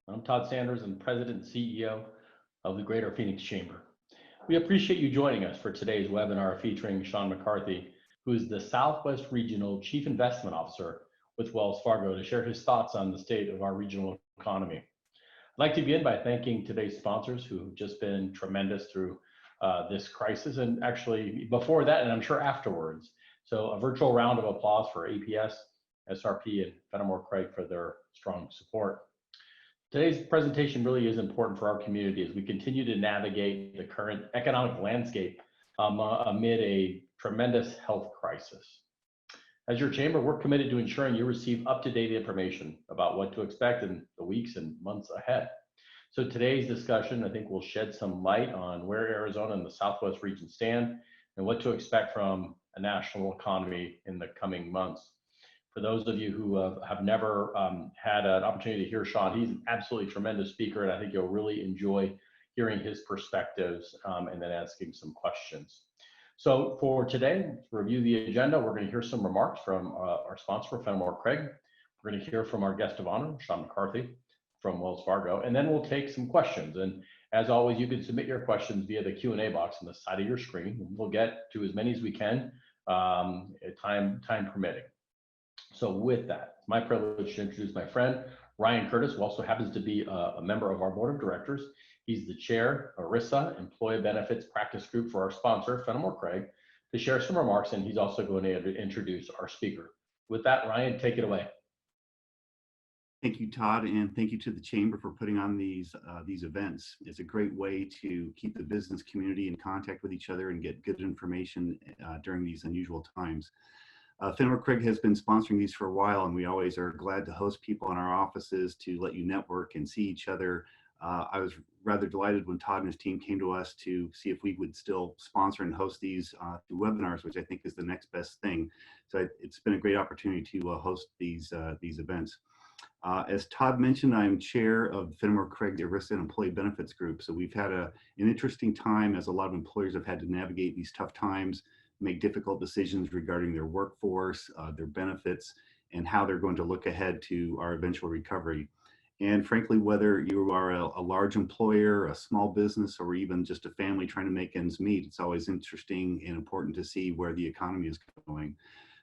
I'm Todd Sanders, and President and CEO of the Greater Phoenix Chamber. We appreciate you joining us for today's webinar featuring Sean McCarthy, who is the Southwest Regional Chief Investment Officer with Wells Fargo, to share his thoughts on the state of our regional economy. I'd like to begin by thanking today's sponsors who have just been tremendous through this crisis, and actually before that, and I'm sure afterwards. So a virtual round of applause for APS, SRP, and Fennemore Craig for their strong support. Today's presentation really is important for our community as we continue to navigate the current economic landscape amid a tremendous health crisis. As your chamber, we're committed to ensuring you receive up-to-date information about what to expect in the weeks and months ahead. So today's discussion, I think, will shed some light on where Arizona and the Southwest region stand and what to expect from a national economy in the coming months. For those of you who have never had an opportunity to hear Sean, he's an absolutely tremendous speaker, and I think you'll really enjoy hearing his perspectives and then asking some questions. So for today, to review the agenda, we're going to hear some remarks from our sponsor, Fennemore Craig. We're going to hear from our guest of honor, Sean McCarthy from Wells Fargo, and then we'll take some questions. And as always, you can submit your questions via the Q&A box on the side of your screen. We'll get to as many as we can, time permitting. So with that, it's my privilege to introduce my friend, Ryan Curtis, who also happens to be a member of our board of directors. He's the chair of ERISA, Employee Benefits Practice Group for our sponsor, Fennemore Craig, to share some remarks, and he's also going to introduce our speaker. With that, Ryan, take it away. Thank you, Todd, and thank you to the Chamber for putting on these events. It's a great way to keep the business community in contact with each other and get good information during these unusual times. Fennemore Craig has been sponsoring these for a while, and we always are glad to host people in our offices to let you network and see each other. I was rather delighted when Todd and his team came to us to see if we would still sponsor and host these through webinars, which I think is the next best thing. So it's been a great opportunity to host these events. As Todd mentioned, I'm chair of Fennemore Craig ERISA and Employee Benefits Group. So we've had an interesting time as a lot of employers have had to navigate these tough times, make difficult decisions regarding their workforce, their benefits, and how they're going to look ahead to our eventual recovery. And frankly, whether you are a large employer, a small business, or even just a family trying to make ends meet, it's always interesting and important to see where the economy is going.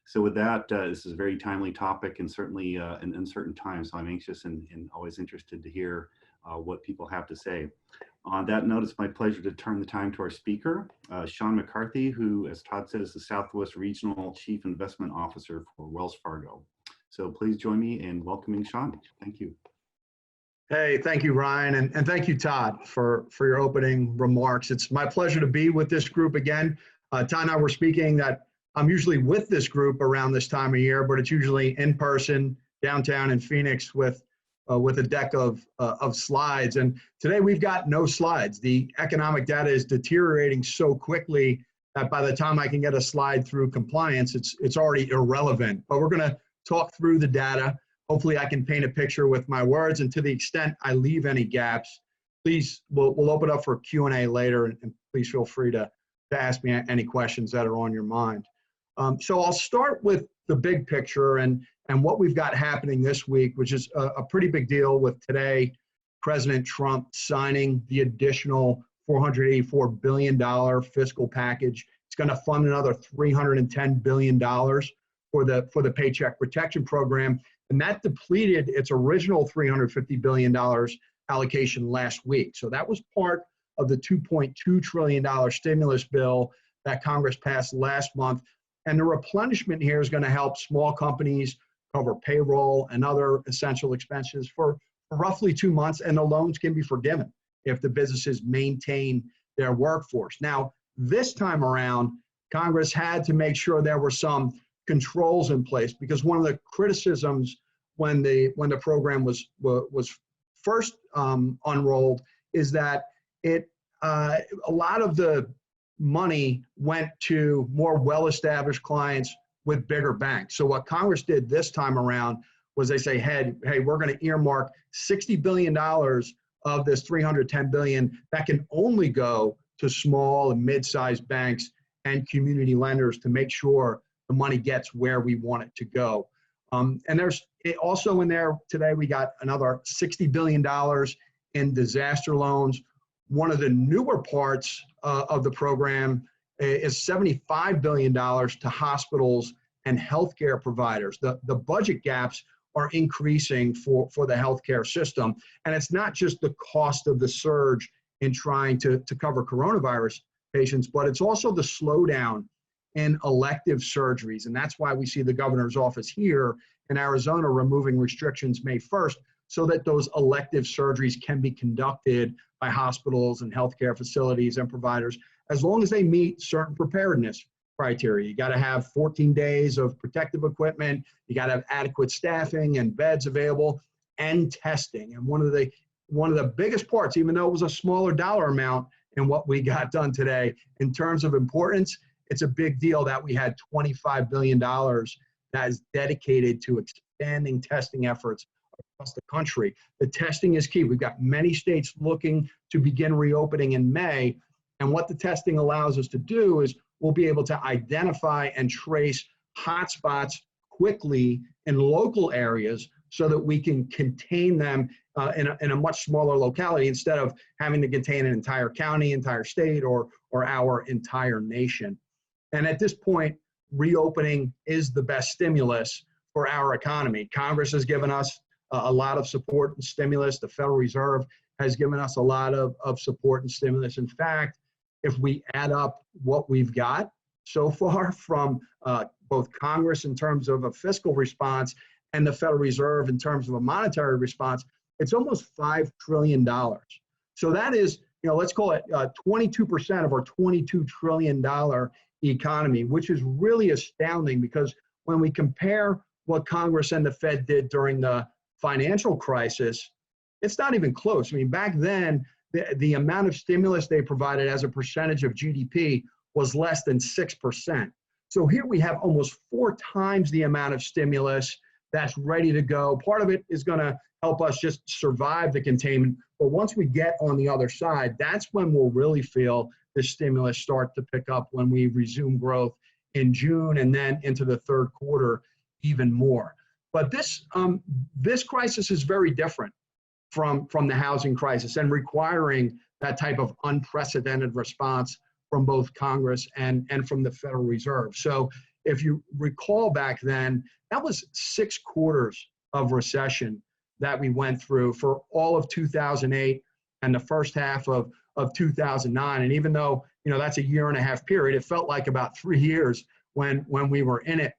So with that, this is a very timely topic and certainly an uncertain time. So I'm anxious and always interested to hear what people have to say. On that note, it's my pleasure to turn the time to our speaker, Sean McCarthy, who, as Todd said, is the Southwest Regional Chief Investment Officer for Wells Fargo. So please join me in welcoming Sean. Thank you. Hey, thank you, Ryan, and thank you, Todd, for your opening remarks. It's my pleasure to be with this group again. Todd and I were speaking that I'm usually with this group around this time of year, but it's usually in person downtown in Phoenix with a deck of slides. And today we've got no slides. The economic data is deteriorating so quickly that by the time I can get a slide through compliance, it's already irrelevant. But we're going to talk through the data. Hopefully I can paint a picture with my words, and to the extent I leave any gaps, please, we'll open up for Q&A later, and please feel free to ask me any questions that are on your mind. So I'll start with the big picture and what we've got happening this week, which is a pretty big deal with today, President Trump signing the additional $484 billion fiscal package. It's going to fund another $310 billion for the Paycheck Protection Program. And that depleted its original $350 billion allocation last week. So that was part of the $2.2 trillion stimulus bill that Congress passed last month. And the replenishment here is going to help small companies cover payroll and other essential expenses for roughly 2 months, and the loans can be forgiven if the businesses maintain their workforce. Now, this time around, Congress had to make sure there were some controls in place, because one of the criticisms when the program was first unrolled is that a lot of the money went to more well-established clients with bigger banks. So what Congress did this time around was they say, hey, we're going to earmark $60 billion of this $310 billion that can only go to small and mid-sized banks and community lenders to make sure the money gets where we want it to go. And there's Also in there today, we got another $60 billion in disaster loans. One of the newer parts of the program is $75 billion to hospitals and healthcare providers. The budget gaps are increasing for the healthcare system. And it's not just the cost of the surge in trying to cover coronavirus patients, but it's also the slowdown in elective surgeries. And that's why we see the governor's office here in Arizona removing restrictions May 1st, so that those elective surgeries can be conducted by hospitals and healthcare facilities and providers, as long as they meet certain preparedness criteria. You got to have 14 days of protective equipment, you got to have adequate staffing and beds available, and testing. And one of the biggest parts, even though it was a smaller dollar amount in what we got done today, in terms of importance, it's a big deal that we had $25 billion that is dedicated to expanding testing efforts across the country. The testing is key. We've got many states looking to begin reopening in May. And what the testing allows us to do is we'll be able to identify and trace hotspots quickly in local areas so that we can contain them in a much smaller locality, instead of having to contain an entire county, entire state, or our entire nation. And at this point, reopening is the best stimulus for our economy. Congress has given us a lot of support and stimulus. The Federal Reserve has given us a lot of support and stimulus. In fact, if we add up what we've got so far from both Congress in terms of a fiscal response and the Federal Reserve in terms of a monetary response, it's almost $5 trillion. So that is, let's call it 22% of our $22 trillion economy, which is really astounding, because when we compare what Congress and the Fed did during the financial crisis, it's not even close. I mean, back then, the amount of stimulus they provided as a percentage of GDP was less than 6%. So here we have almost 4 times the amount of stimulus that's ready to go. Part of it is going to help us just survive the containment. But once we get on the other side, that's when we'll really feel the stimulus start to pick up, when we resume growth in June and then into the third quarter even more. But this crisis is very different from the housing crisis, and requiring that type of unprecedented response from both Congress and from the Federal Reserve. So if you recall back then, that was 6 quarters of recession that we went through for all of 2008 and the first half of 2009. And even though, that's a 1.5 year period, it felt like about 3 years when we were in it.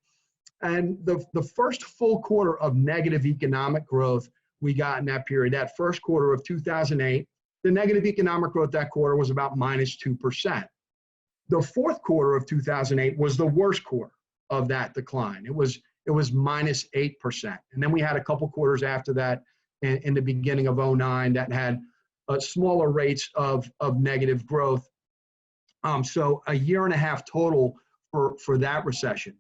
And the first full quarter of negative economic growth we got in that period, that first quarter of 2008, the negative economic growth that quarter was about -2%. The fourth quarter of 2008 was the worst quarter of that decline. It was -8%. And then we had a couple quarters after that in the beginning of 2009 that had smaller rates of negative growth. So a 1.5 years total for that recession.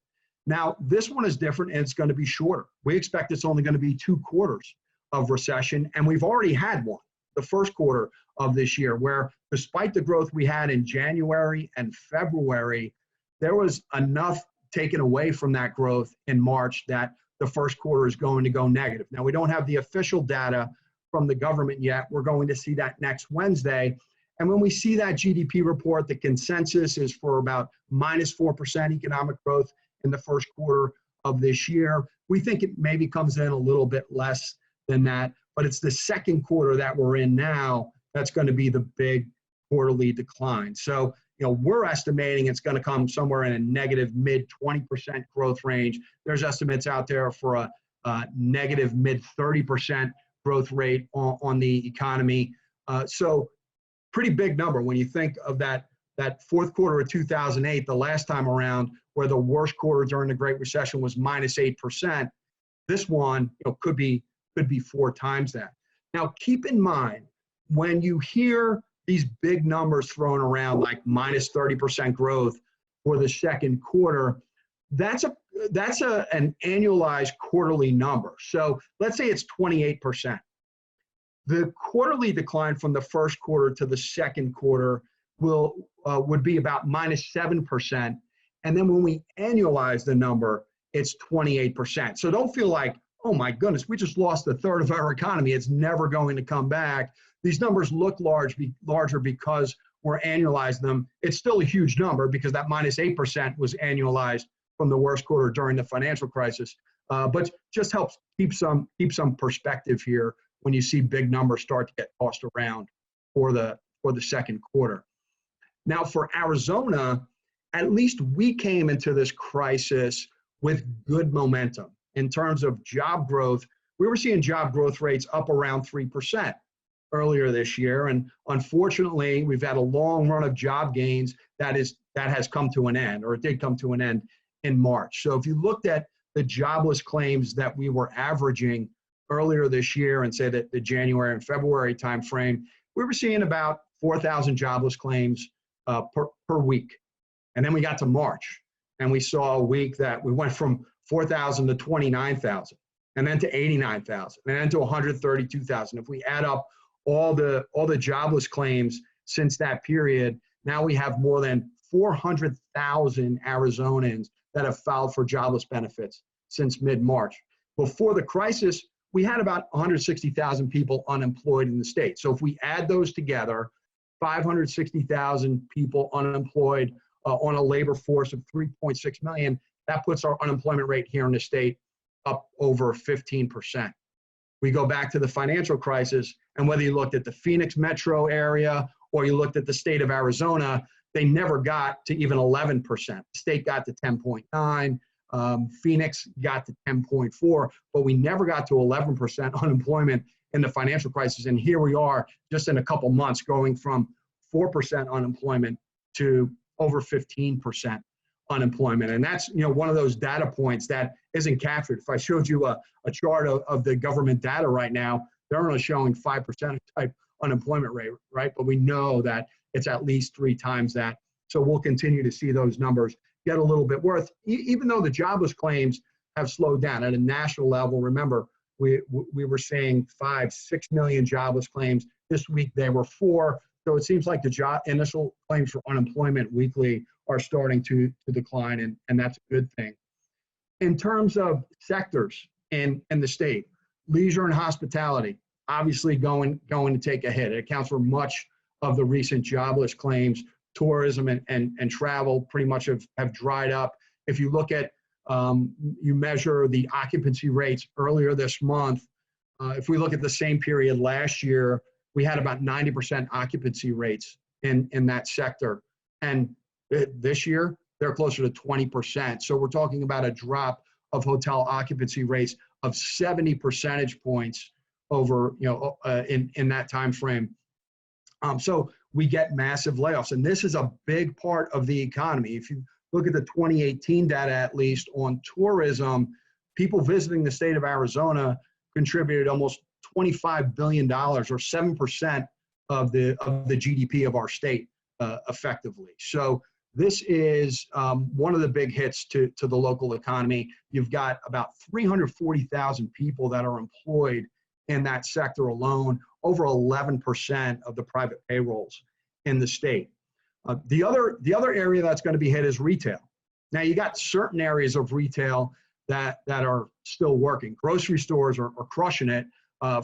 Now, this one is different, and it's going to be shorter. We expect it's only going to be 2 quarters of recession, and we've already had one, the first quarter of this year, where despite the growth we had in January and February, there was enough taken away from that growth in March that the first quarter is going to go negative. Now, we don't have the official data from the government yet. We're going to see that next Wednesday. And when we see that GDP report, the consensus is for about -4% economic growth in the first quarter of this year. We think it maybe comes in a little bit less than that, but it's the second quarter that we're in now that's going to be the big quarterly decline. So, we're estimating it's going to come somewhere in a negative mid-20% growth range. There's estimates out there for a negative mid-30% growth rate on the economy. So pretty big number when you think of that fourth quarter of 2008, the last time around, where the worst quarter during the Great Recession was -8%. This one could be 4 times that. Now, keep in mind, when you hear these big numbers thrown around like -30% growth for the second quarter, that's an annualized quarterly number. So let's say it's 28%. The quarterly decline from the first quarter to the second quarter would be about -7%. And then when we annualize the number, it's 28%. So don't feel like, oh my goodness, we just lost a third of our economy. It's never going to come back. These numbers look larger because we're annualizing them. It's still a huge number because that minus 8% was annualized from the worst quarter during the financial crisis. But just helps keep some perspective here when you see big numbers start to get tossed around for the second quarter. Now for Arizona, at least we came into this crisis with good momentum. In terms of job growth, we were seeing job growth rates up around 3% earlier this year. And unfortunately, we've had a long run of job gains that has come to an end, or it did come to an end in March. So if you looked at the jobless claims that we were averaging earlier this year and say that the January and February timeframe, we were seeing about 4,000 jobless claims per week. And then we got to March and we saw a week that we went from 4,000 to 29,000 and then to 89,000 and then to 132,000. If we add up all the jobless claims since that period, now we have more than 400,000 Arizonans that have filed for jobless benefits since mid-March. Before the crisis, we had about 160,000 people unemployed in the state. So if we add those together, 560,000 people unemployed on a labor force of 3.6 million, that puts our unemployment rate here in the state up over 15%. We go back to the financial crisis, and whether you looked at the Phoenix metro area or you looked at the state of Arizona, they never got to even 11%. The state got to 10.9, Phoenix got to 10.4, but we never got to 11% unemployment in the financial crisis. And here we are just in a couple months going from 4% unemployment to over 15% unemployment. And that's, one of those data points that isn't captured. If I showed you a chart of the government data right now, they're only showing 5% type unemployment rate, right? But we know that it's at least 3 times that. So we'll continue to see those numbers get a little bit worse, even though the jobless claims have slowed down at a national level. Remember, we were saying 5-6 million jobless claims. This week they were 4. So it seems like the initial claims for unemployment weekly are starting to decline, and that's a good thing. In terms of sectors in the state, leisure and hospitality, obviously going to take a hit. It accounts for much of the recent jobless claims. Tourism and travel pretty much have dried up. If you look at, you measure the occupancy rates earlier this month, if we look at the same period last year, we had about 90% occupancy rates in that sector. And this year, they're closer to 20%. So we're talking about a drop of hotel occupancy rates of 70 percentage points over, in that time frame. So we get massive layoffs, and this is a big part of the economy. If you look at the 2018 data, at least on tourism, people visiting the state of Arizona contributed almost $25 billion, or 7% of the GDP of our state, effectively. So this is one of the big hits to the local economy. You've got about 340,000 people that are employed in that sector alone, over 11% of the private payrolls in the state. The other area that's going to be hit is retail. Now you got certain areas of retail that are still working. Grocery stores are crushing it.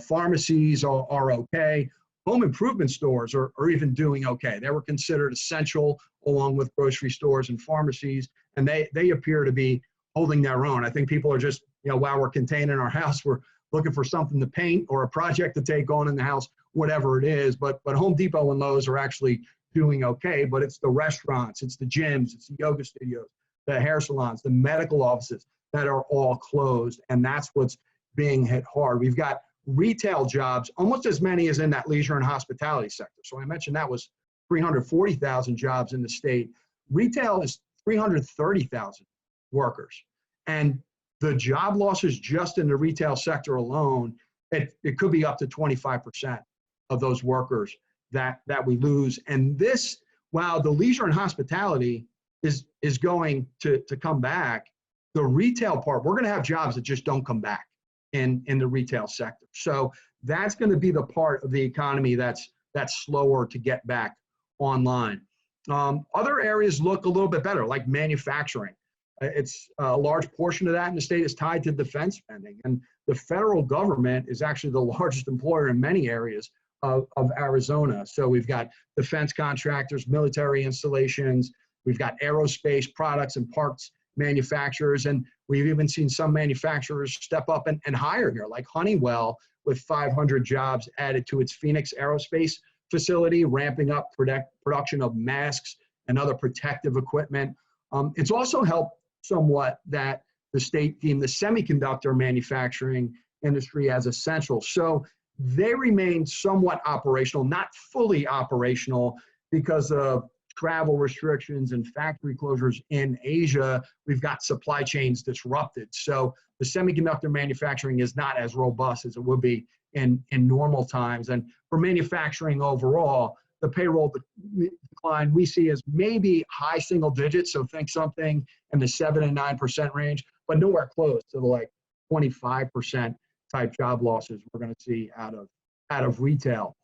Pharmacies are okay. Home improvement stores are even doing okay. They were considered essential along with grocery stores and pharmacies, and they appear to be holding their own. I think people are just, while we're contained in our house, we're looking for something to paint or a project to take on in the house, whatever it is. But Home Depot and Lowe's are actually doing okay. But it's the restaurants, it's the gyms, it's the yoga studios, the hair salons, the medical offices that are all closed. And that's what's being hit hard. We've got retail jobs, almost as many as in that leisure and hospitality sector. So I mentioned that was 340,000 jobs in the state. Retail is 330,000 workers. And the job losses just in the retail sector alone, it could be up to 25% of those workers that we lose. And this, while the leisure and hospitality is going to come back, the retail part, we're going to have jobs that just don't come back in the retail sector. So that's going to be the part of the economy that's slower to get back online. Other areas look a little bit better, like manufacturing. it's a large portion of that in the state is tied to defense spending. And the federal government is actually the largest employer in many areas of Arizona. So we've got defense contractors, military installations, we've got aerospace products and parts manufacturers, and we've even seen some manufacturers step up and hire here, like Honeywell, with 500 jobs added to its Phoenix aerospace facility, ramping up production of masks and other protective equipment. It's also helped somewhat that the state deemed the semiconductor manufacturing industry as essential. So they remain somewhat operational, not fully operational because of travel restrictions and factory closures in Asia. We've got supply chains disrupted. So the semiconductor manufacturing is not as robust as it would be in normal times. And for manufacturing overall, the payroll decline we see is maybe high single digits. So think something in the 7 and 9% range, but nowhere close to the like 25% type job losses we're going to see out of retail.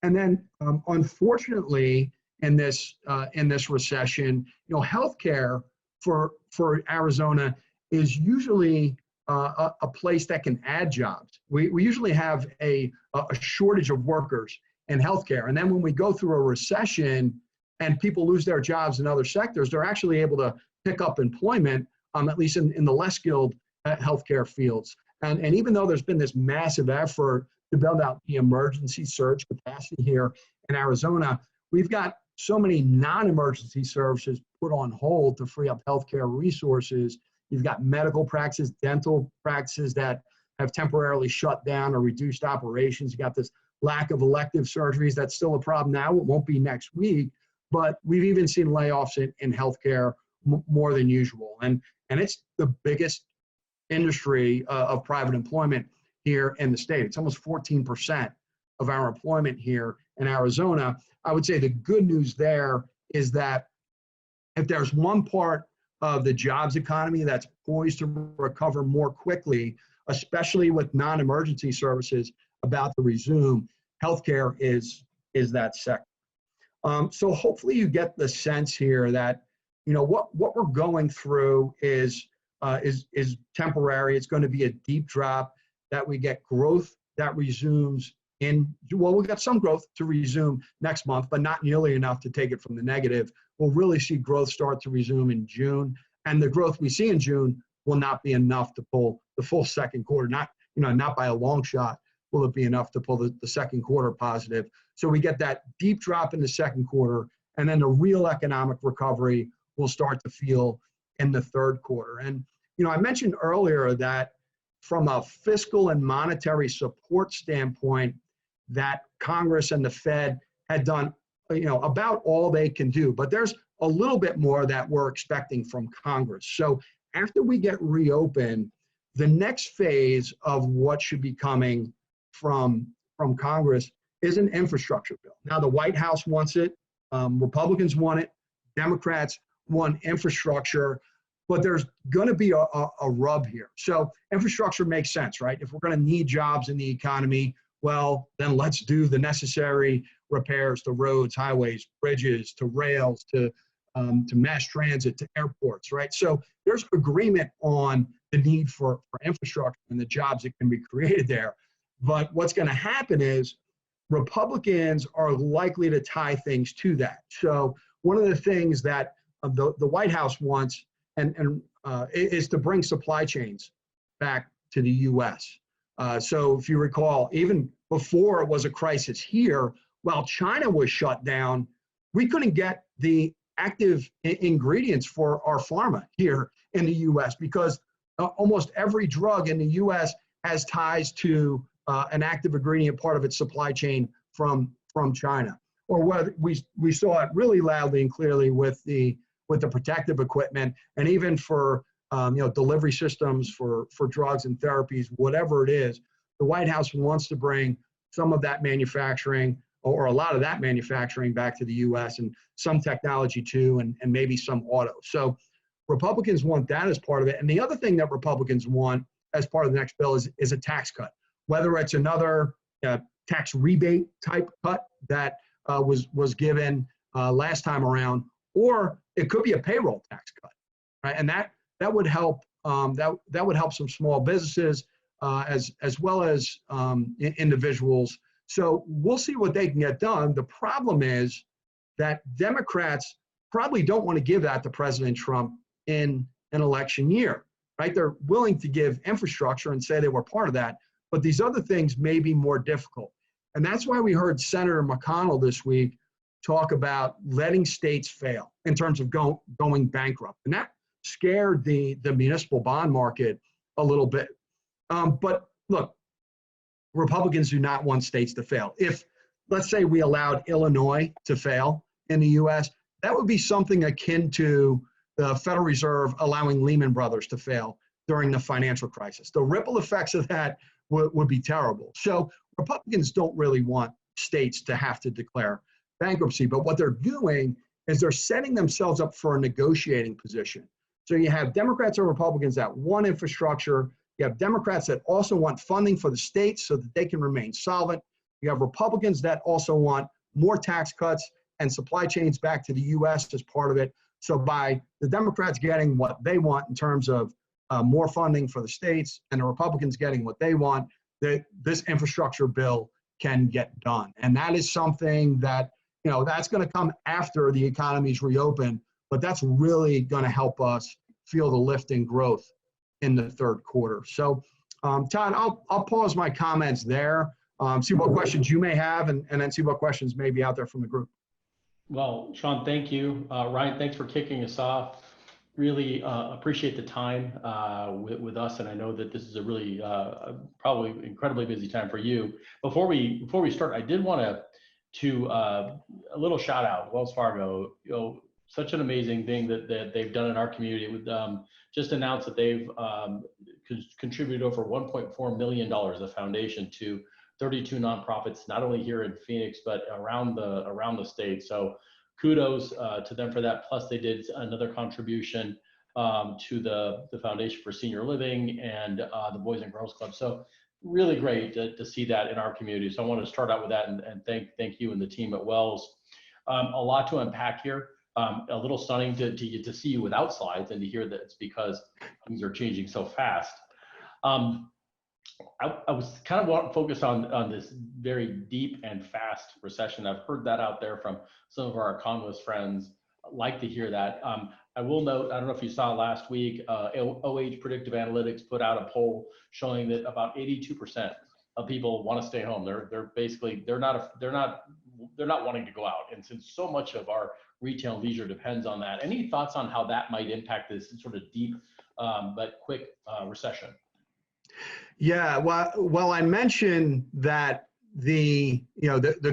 And then unfortunately, in this recession, healthcare for Arizona is usually a place that can add jobs. We usually have a shortage of workers in healthcare, and then when we go through a recession and people lose their jobs in other sectors, they're actually able to pick up employment, at least in the less skilled healthcare fields. And even though there's been this massive effort to build out the emergency surge capacity here in Arizona, we've got so many non-emergency services put on hold to free up healthcare resources. You've got medical practices, dental practices that have temporarily shut down or reduced operations. You got this lack of elective surgeries. That's still a problem now. It won't be next week, but we've even seen layoffs in healthcare more than usual. And it's the biggest industry of private employment here in the state. It's almost 14% of our employment here in Arizona. I would say the good news there is that if there's one part of the jobs economy that's poised to recover more quickly, especially with non-emergency services about to resume, healthcare is that sector. So hopefully you get the sense here that what we're going through is temporary. It's going to be a deep drop, that we get growth that resumes we'll get some growth to resume next month, but not nearly enough to take it from the negative. We'll really see growth start to resume in June, and the growth we see in June will not be enough to pull the full second quarter. Not by a long shot will it be enough to pull the second quarter positive. So we get that deep drop in the second quarter, and then the real economic recovery will start to feel in the third quarter. And I mentioned earlier that from a fiscal and monetary support standpoint, that Congress and the Fed had done, about all they can do. But there's a little bit more that we're expecting from Congress. So after we get reopened, the next phase of what should be coming from Congress is an infrastructure bill. Now, the White House wants it. Republicans want it. Democrats want infrastructure. But there's going to be a rub here. So infrastructure makes sense, right? If we're going to need jobs in the economy, well, then let's do the necessary repairs to roads, highways, bridges, to rails, to mass transit, to airports, right? So there's agreement on the need for infrastructure and the jobs that can be created there. But what's going to happen is Republicans are likely to tie things to that. So one of the things that the White House wants is to bring supply chains back to the U.S. So if you recall, even before it was a crisis here, while China was shut down, we couldn't get the active ingredients for our pharma here in the U.S. because almost every drug in the U.S. has ties to an active ingredient part of its supply chain from China. Or whether we saw it really loudly and clearly with the protective equipment, and even for delivery systems for drugs and therapies, whatever it is, the White House wants to bring some of that manufacturing or a lot of that manufacturing back to the U.S. and some technology too, and maybe some auto. So Republicans want that as part of it. And the other thing that Republicans want as part of the next bill is a tax cut, whether it's another tax rebate type cut that was given last time around, or it could be a payroll tax cut, right? And that would help. That would help some small businesses as well as individuals. So we'll see what they can get done. The problem is that Democrats probably don't want to give that to President Trump in an election year, right? They're willing to give infrastructure and say they were part of that, but these other things may be more difficult. And that's why we heard Senator McConnell this week talk about letting states fail in terms of going bankrupt. And that scared the municipal bond market a little bit. But look, Republicans do not want states to fail. If, let's say, we allowed Illinois to fail in the US, that would be something akin to the Federal Reserve allowing Lehman Brothers to fail during the financial crisis. The ripple effects of that would be terrible. So Republicans don't really want states to have to declare bankruptcy, but what they're doing is they're setting themselves up for a negotiating position. So you have Democrats and Republicans that want infrastructure. You have Democrats that also want funding for the states so that they can remain solvent. You have Republicans that also want more tax cuts and supply chains back to the US as part of it. So by the Democrats getting what they want in terms of more funding for the states and the Republicans getting what they want, this infrastructure bill can get done. And that is something that, that's going to come after the economy's reopened, but that's really going to help us feel the lift in growth in the third quarter. So, Todd, I'll pause my comments there, see what questions you may have, and then see what questions may be out there from the group. Well, Sean, thank you. Ryan, thanks for kicking us off. Really appreciate the time with us, and I know that this is a really probably incredibly busy time for you. Before we start, I did want to a little shout out Wells Fargo. Such an amazing thing that they've done in our community. With just announced that they've contributed over $1.4 million, the foundation, to 32 nonprofits, not only here in Phoenix but around the state. So kudos to them for that. Plus, they did another contribution to the Foundation for Senior Living and the Boys and Girls Club. So really great to see that in our community. So I want to start out with that and thank you and the team at Wells. A lot to unpack here. A little stunning to see you without slides and to hear that it's because things are changing so fast. I was kind of focused on this very deep and fast recession. I've heard that out there from some of our economist friends. I'd like to hear that. I will note, I don't know if you saw last week, OH Predictive Analytics put out a poll showing that about 82% of people want to stay home. They're basically not wanting to go out. And since so much of our retail and leisure depends on that, any thoughts on how that might impact this sort of deep but quick recession? Yeah, well, I mentioned that the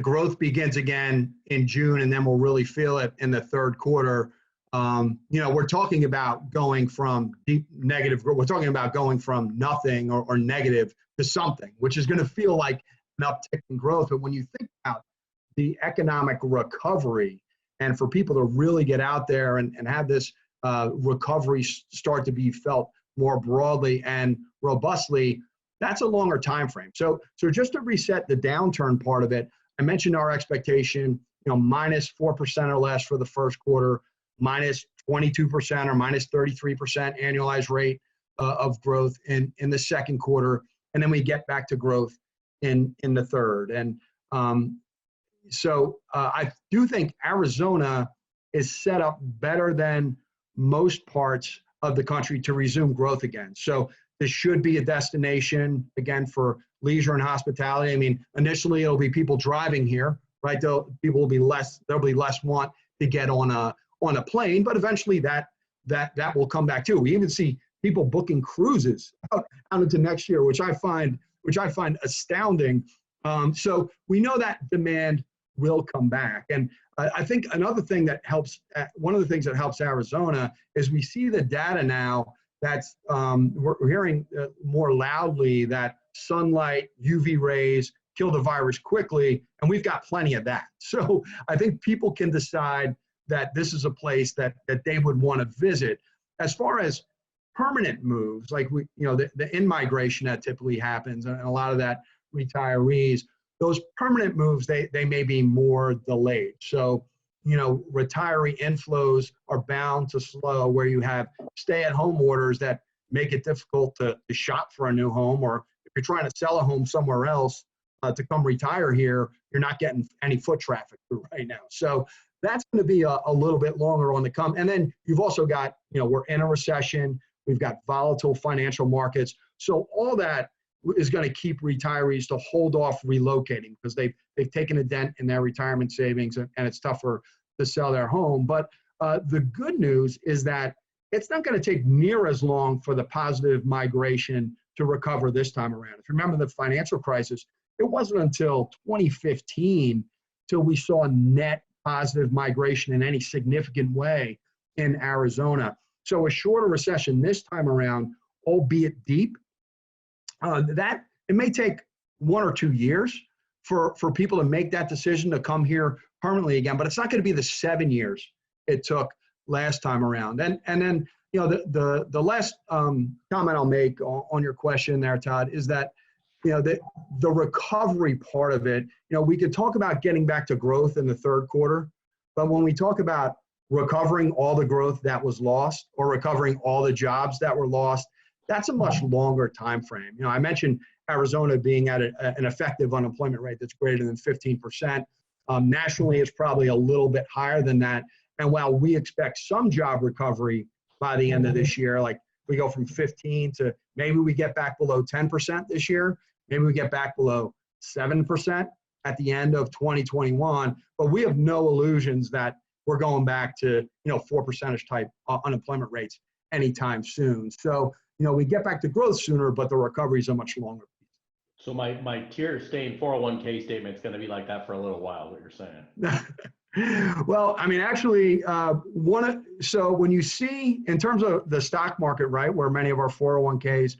growth begins again in June, and then we'll really feel it in the third quarter. We're talking about going from deep negative growth. We're talking about going from nothing or negative to something, which is going to feel like an uptick in growth. But when you think about the economic recovery, and for people to really get out there and have this recovery start to be felt more broadly and robustly, that's a longer time frame. So just to reset the downturn part of it, I mentioned our expectation, minus 4% or less for the first quarter, minus 22% or minus 33% annualized rate of growth in the second quarter, and then we get back to growth in the third. And so I do think Arizona is set up better than most parts of the country to resume growth again. So this should be a destination again for leisure and hospitality. I mean, initially it'll be people driving here, right? There'll be less want to get on a plane, but eventually that will come back too. We even see people booking cruises out into next year, which I find astounding. So we know that demand will come back. And I think another thing that helps, one of the things that helps Arizona is we see the data now that's, we're hearing more loudly that sunlight, UV rays kill the virus quickly, and we've got plenty of that. So I think people can decide that this is a place that they would want to visit. As far as permanent moves, like the in-migration that typically happens, and a lot of that retirees, those permanent moves, they may be more delayed. So, retiree inflows are bound to slow, where you have stay-at-home orders that make it difficult to shop for a new home, or if you're trying to sell a home somewhere else to come retire here, you're not getting any foot traffic through right now. So that's going to be a little bit longer on the come. And then you've also got, we're in a recession. We've got volatile financial markets. So all that is going to keep retirees to hold off relocating, because they've taken a dent in their retirement savings, and it's tougher to sell their home. But the good news is that it's not going to take near as long for the positive migration to recover this time around. If you remember the financial crisis, it wasn't until 2015 till we saw net positive migration in any significant way in Arizona. So a shorter recession this time around, albeit deep, that it may take 1 or 2 years for people to make that decision to come here permanently again, but it's not going to be the 7 years it took last time around. And then the last comment I'll make on your question there, Todd, is that the recovery part of it, we could talk about getting back to growth in the third quarter, but when we talk about recovering all the growth that was lost, or recovering all the jobs that were lost, that's a much longer time frame. I mentioned Arizona being at an effective unemployment rate that's greater than 15%. Nationally, it's probably a little bit higher than that. And while we expect some job recovery by the end of this year, like we go from 15 to maybe we get back below 10% this year, maybe we get back below 7% at the end of 2021, but we have no illusions that we're going back to 4% type unemployment rates anytime soon. So we get back to growth sooner, but the recovery is a much longer piece. So my tier staying 401k statement is going to be like that for a little while, what you're saying. Well, I mean, actually, so when you see, in terms of the stock market, right, where many of our 401ks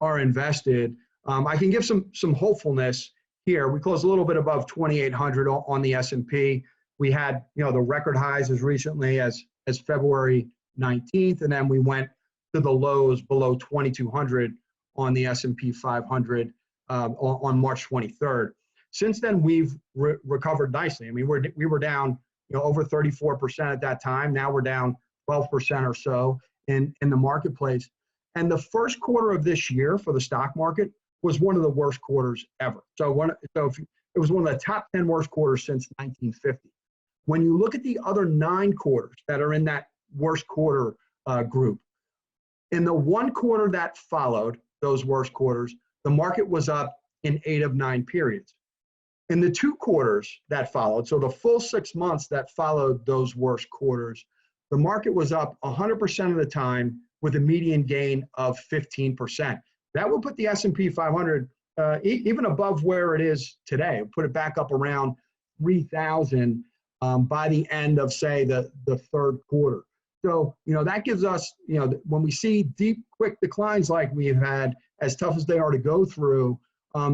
are invested, I can give some hopefulness here. We closed a little bit above 2,800 on the S&P. We had, the record highs as recently as February 19th, and then we went to the lows below 2,200 on the S&P 500 on March 23rd. Since then, we've recovered nicely. I mean, we were down, over 34% at that time. Now we're down 12% or so in the marketplace. And the first quarter of this year for the stock market was one of the worst quarters ever. It was one of the top 10 worst quarters since 1950. When you look at the other 9 quarters that are in that worst quarter group, in the one quarter that followed those worst quarters, the market was up in 8 of 9 periods. In the 2 quarters that followed, so the full 6 months that followed those worst quarters, the market was up 100% of the time with a median gain of 15%. That will put the S&P 500 even above where it is today, put it back up around 3,000 by the end of, say, the third quarter. So, that gives us, when we see deep, quick declines like we've had, as tough as they are to go through,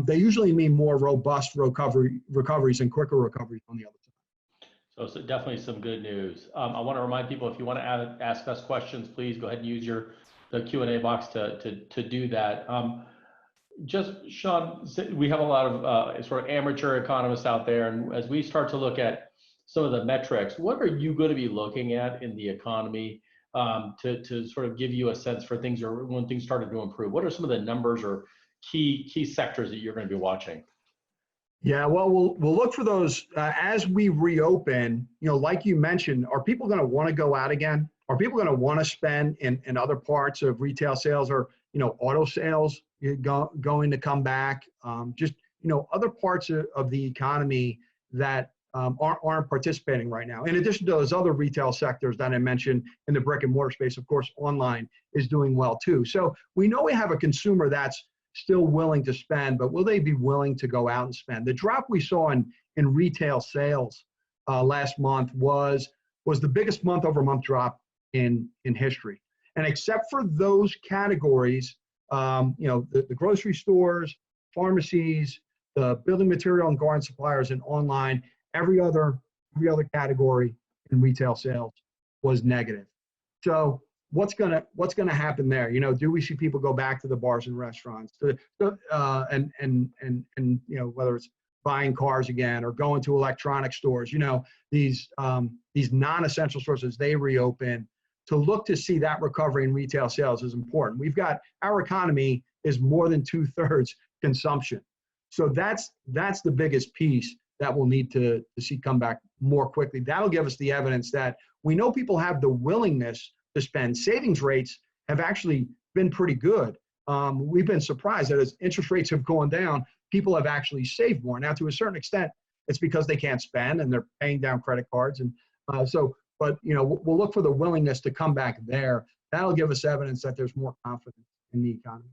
they usually mean more robust recoveries and quicker recoveries on the other side. So definitely some good news. I want to remind people, if you want to ask us questions, please go ahead and use the Q&A box to do that. Just, Sean, we have a lot of sort of amateur economists out there, and as we start to look at some of the metrics, what are you going to be looking at in the economy to sort of give you a sense for things, or when things started to improve? What are some of the numbers or key sectors that you're going to be watching? Yeah, well, we'll look for those as we reopen. Like you mentioned, are people going to want to go out again? Are people going to want to spend in other parts of retail sales, or auto sales going to come back? Just other parts of the economy that aren't participating right now. In addition to those other retail sectors that I mentioned in the brick and mortar space, of course, online is doing well too. So we know we have a consumer that's still willing to spend, but will they be willing to go out and spend? The drop we saw in retail sales last month was the biggest month-over-month drop in history. And except for those categories, the grocery stores, pharmacies, the building material and garden suppliers, and online, every other category in retail sales was negative. So what's gonna happen there? Do we see people go back to the bars and restaurants, and whether it's buying cars again or going to electronic stores, these non-essential stores as they reopen, to look to see that recovery in retail sales is important. Our economy is more than 2/3 consumption. So that's the biggest piece that we'll need to see come back more quickly. That'll give us the evidence that we know people have the willingness to spend. Savings rates have actually been pretty good. We've been surprised that as interest rates have gone down, people have actually saved more. Now, to a certain extent, it's because they can't spend and they're paying down credit cards. And but we'll look for the willingness to come back there. That'll give us evidence that there's more confidence in the economy.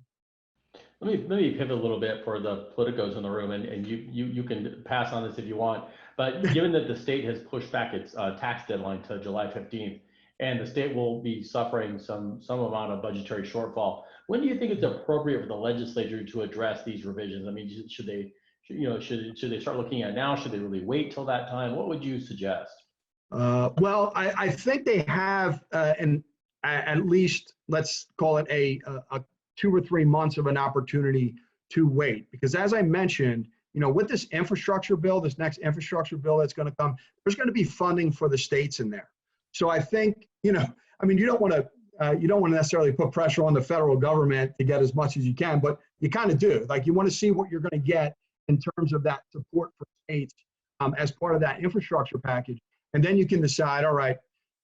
Let me pivot a little bit for the politicos in the room, and you can pass on this if you want. But given that the state has pushed back its tax deadline to July 15th, and the state will be suffering some amount of budgetary shortfall, when do you think it's appropriate for the legislature to address these revisions? I mean, should they start looking at it now? Should they really wait till that time? What would you suggest? Well, I think they have at least, let's call it a 2 or 3 months of an opportunity to wait, because as I mentioned, with this infrastructure bill, this next infrastructure bill that's going to come, there's going to be funding for the states in there. So I think, you don't want to necessarily put pressure on the federal government to get as much as you can, but you kind of do. Like, you want to see what you're going to get in terms of that support for states as part of that infrastructure package. And then you can decide, all right,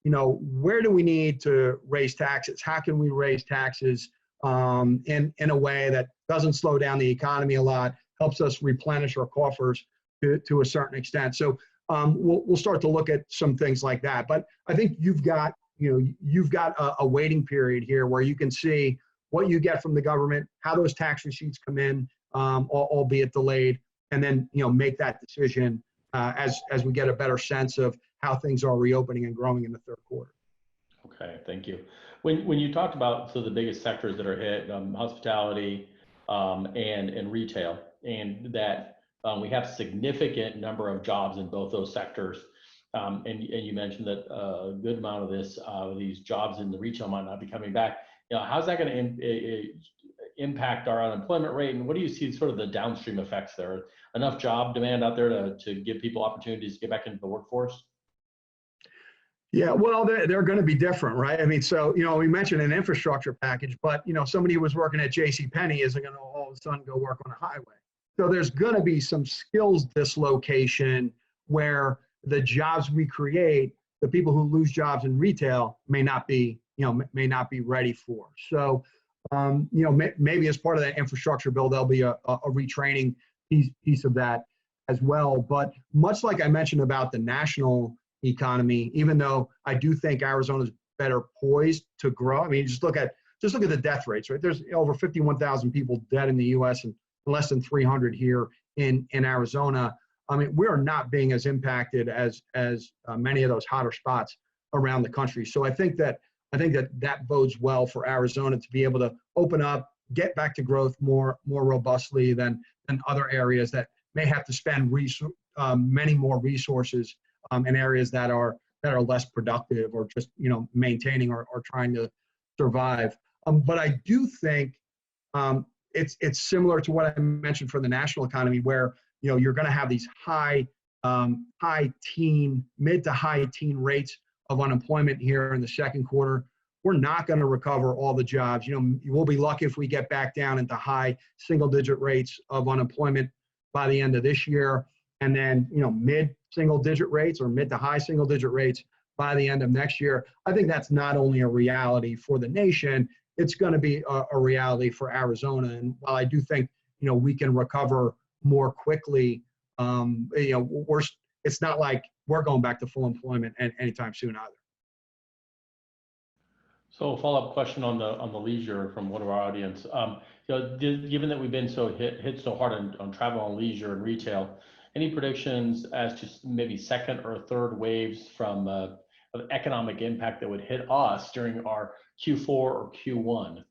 where do we need to raise taxes? How can we raise taxes in a way that doesn't slow down the economy a lot, helps us replenish our coffers to a certain extent. So we'll start to look at some things like that. But I think you've got a waiting period here where you can see what you get from the government, how those tax receipts come in, albeit delayed, and then make that decision as we get a better sense of how things are reopening and growing in the third quarter. Okay, thank you. When you talked about the biggest sectors that are hit, hospitality and retail, and that we have significant number of jobs in both those sectors, and you mentioned that a good amount of these jobs in the retail might not be coming back. How's that going to impact our unemployment rate, and what do you see sort of the downstream effects there? Enough job demand out there to give people opportunities to get back into the workforce? Yeah, well, they're going to be different, right? I mean, so, we mentioned an infrastructure package, but, somebody who was working at JCPenney isn't going to all of a sudden go work on a highway. So there's going to be some skills dislocation where the jobs we create, the people who lose jobs in retail may not be ready for. So, maybe as part of that infrastructure bill, there'll be a retraining piece of that as well. But much like I mentioned about the national economy, even though I do think Arizona's better poised to grow. I mean, just look at the death rates, right? There's over 51,000 people dead in the U.S. and less than 300 here in Arizona. I mean, we are not being as impacted as many of those hotter spots around the country. So I think that bodes well for Arizona to be able to open up, get back to growth more robustly than other areas that may have to spend many more resources in areas that are less productive or just maintaining or trying to survive. But I do think it's similar to what I mentioned for the national economy, where you're going to have these mid to high teen rates of unemployment here in the second quarter. We're not going to recover all the jobs. We'll be lucky if we get back down into high single-digit rates of unemployment by the end of this year, and then mid single-digit rates or mid to high single-digit rates by the end of next year. I think that's not only a reality for the nation, it's going to be a reality for Arizona. And while I do think we can recover more quickly, it's not like we're going back to full employment anytime soon either. So a follow-up question on the leisure from one of our audience. Given that we've been hit so hard on travel and leisure and retail, any predictions as to maybe second or third waves of economic impact that would hit us during our Q4 or Q1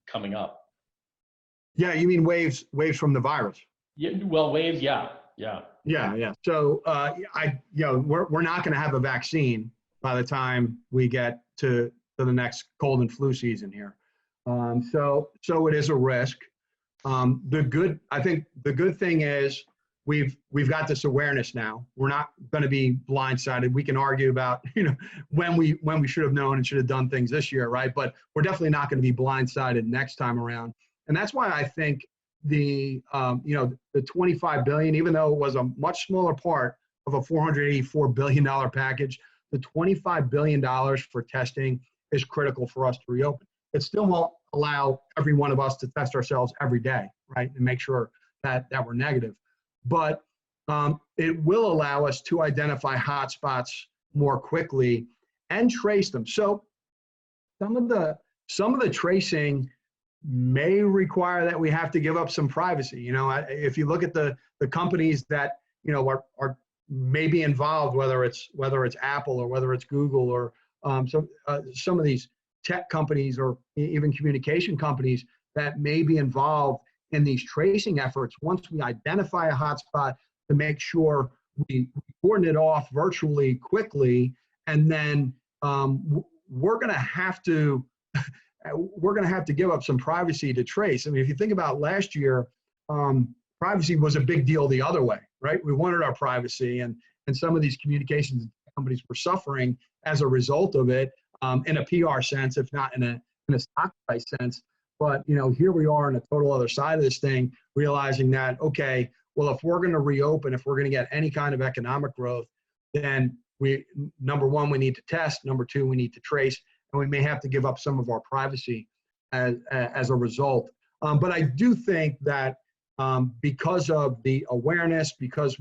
coming up? Yeah, you mean waves from the virus? Yeah, well, waves, yeah. So we're not going to have a vaccine by the time we get to the next cold and flu season here. So it is a risk. I think the good thing is we've got this awareness now. We're not going to be blindsided. We can argue about, when we should have known and should have done things this year, right? But we're definitely not going to be blindsided next time around. And that's why I think the 25 billion, even though it was a much smaller part of a $484 billion package, the $25 billion for testing is critical for us to reopen. It still won't allow every one of us to test ourselves every day, right? And make sure that we're negative. But it will allow us to identify hotspots more quickly and trace them. So some of the tracing may require that we have to give up some privacy. If you look at the companies that are maybe involved, whether it's Apple or whether it's Google or some of these tech companies or even communication companies that may be involved in these tracing efforts. Once we identify a hotspot, to make sure we cordon it off virtually quickly, and then we're going to have to give up some privacy to trace. I mean, if you think about last year, privacy was a big deal the other way, right? We wanted our privacy, and some of these communications companies were suffering as a result of it, in a PR sense, if not in a stock price sense. But here we are on a total other side of this thing, realizing that, okay, well, if we're going to reopen, if we're going to get any kind of economic growth, then number one, we need to test. Number two, we need to trace, and we may have to give up some of our privacy as a result. But I do think that because of the awareness, because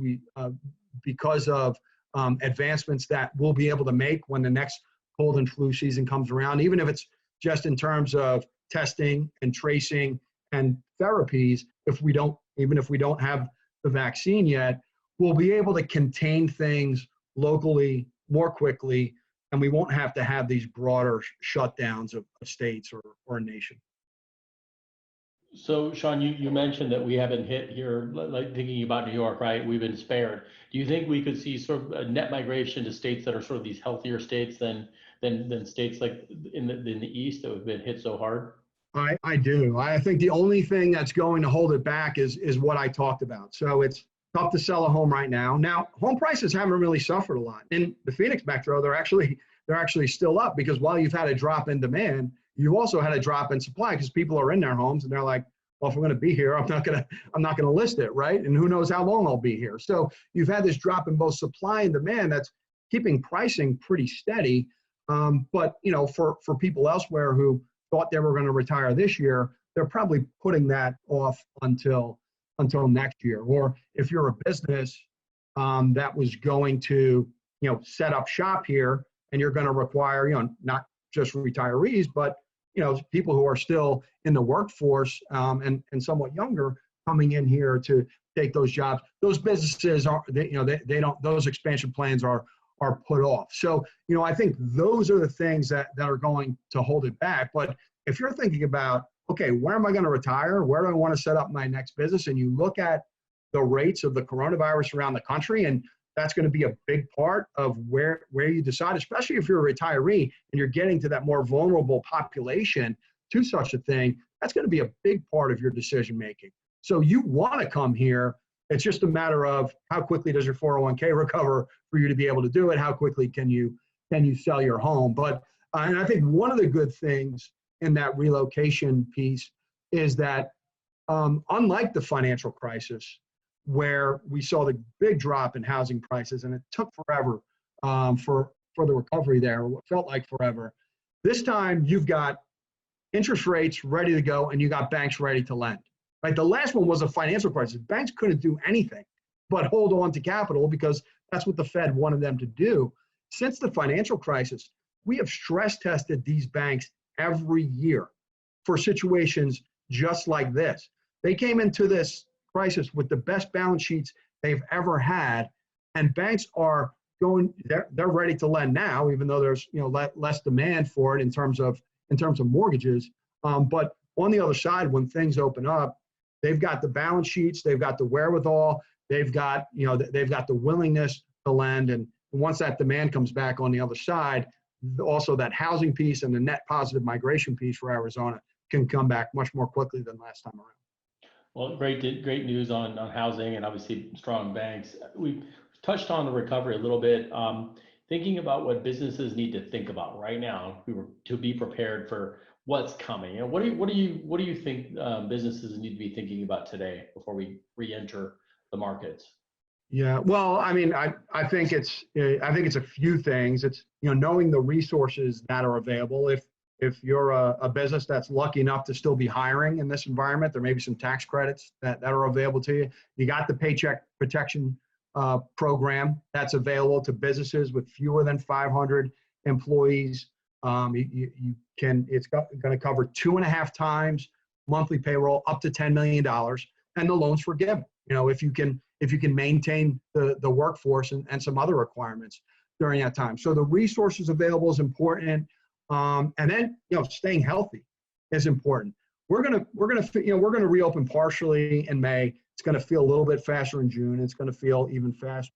of advancements that we'll be able to make when the next cold and flu season comes around, even if it's just in terms of testing and tracing and therapies, even if we don't have the vaccine yet, we'll be able to contain things locally more quickly, and we won't have to have these broader shutdowns of states or a nation. So, Sean, you mentioned that we haven't hit here, like thinking about New York, right? We've been spared. Do you think we could see sort of a net migration to states that are sort of these healthier states than states like in the East that have been hit so hard? I do. I think the only thing that's going to hold it back is what I talked about. So it's tough to sell a home right now. Now, home prices haven't really suffered a lot. In the Phoenix metro, they're actually still up, because while you've had a drop in demand, you also had a drop in supply, because people are in their homes and they're like, well, if we're going to be here, I'm not going to list it, right? And who knows how long I'll be here. So you've had this drop in both supply and demand that's keeping pricing pretty steady. But for people elsewhere who thought they were going to retire this year, they're probably putting that off until next year. Or if you're a business that was going to set up shop here, and you're going to require not just retirees, but people who are still in the workforce and somewhat younger coming in here to take those jobs, those businesses are they don't, those expansion plans are put off. So I think those are the things that are going to hold it back. But if you're thinking about, okay, where am I going to retire? Where do I want to set up my next business? And you look at the rates of the coronavirus around the country, and that's going to be a big part of where you decide, especially if you're a retiree and you're getting to that more vulnerable population to such a thing. That's going to be a big part of your decision making. So you want to come here. It's just a matter of how quickly does your 401k recover for you to be able to do it? How quickly can you sell your home? But and I think one of the good things in that relocation piece is that unlike the financial crisis, where we saw the big drop in housing prices, and it took forever for the recovery there, what felt like forever. This time you've got interest rates ready to go, and you got banks ready to lend. Right? The last one was a financial crisis. Banks couldn't do anything but hold on to capital, because that's what the Fed wanted them to do. Since the financial crisis, we have stress tested these banks every year for situations just like this. They came into this crisis with the best balance sheets they've ever had, and banks are they're ready to lend now, even though there's less demand for it in terms of mortgages. But on the other side, when things open up, they've got the balance sheets, they've got the wherewithal, they've got the willingness to lend, and once that demand comes back on the other side, also that housing piece and the net positive migration piece for Arizona can come back much more quickly than last time around. Well, great news on housing and obviously strong banks. We've touched on the recovery a little bit. Thinking about what businesses need to think about right now, if we were to be prepared for what's coming. You know, what do you think businesses need to be thinking about today before we re-enter the markets? Yeah, well, I mean, I think it's a few things. It's, knowing the resources that are available. If you're a business that's lucky enough to still be hiring in this environment, there may be some tax credits that are available to you. You got the Paycheck Protection program that's available to businesses with fewer than 500 employees. You can, it's going to cover 2.5 times monthly payroll up to $10 million, and the loan's forgiven. If you can maintain the workforce and some other requirements during that time. So the resources available is important. And then, staying healthy is important. We're gonna reopen partially in May. It's gonna feel a little bit faster in June. It's gonna feel even faster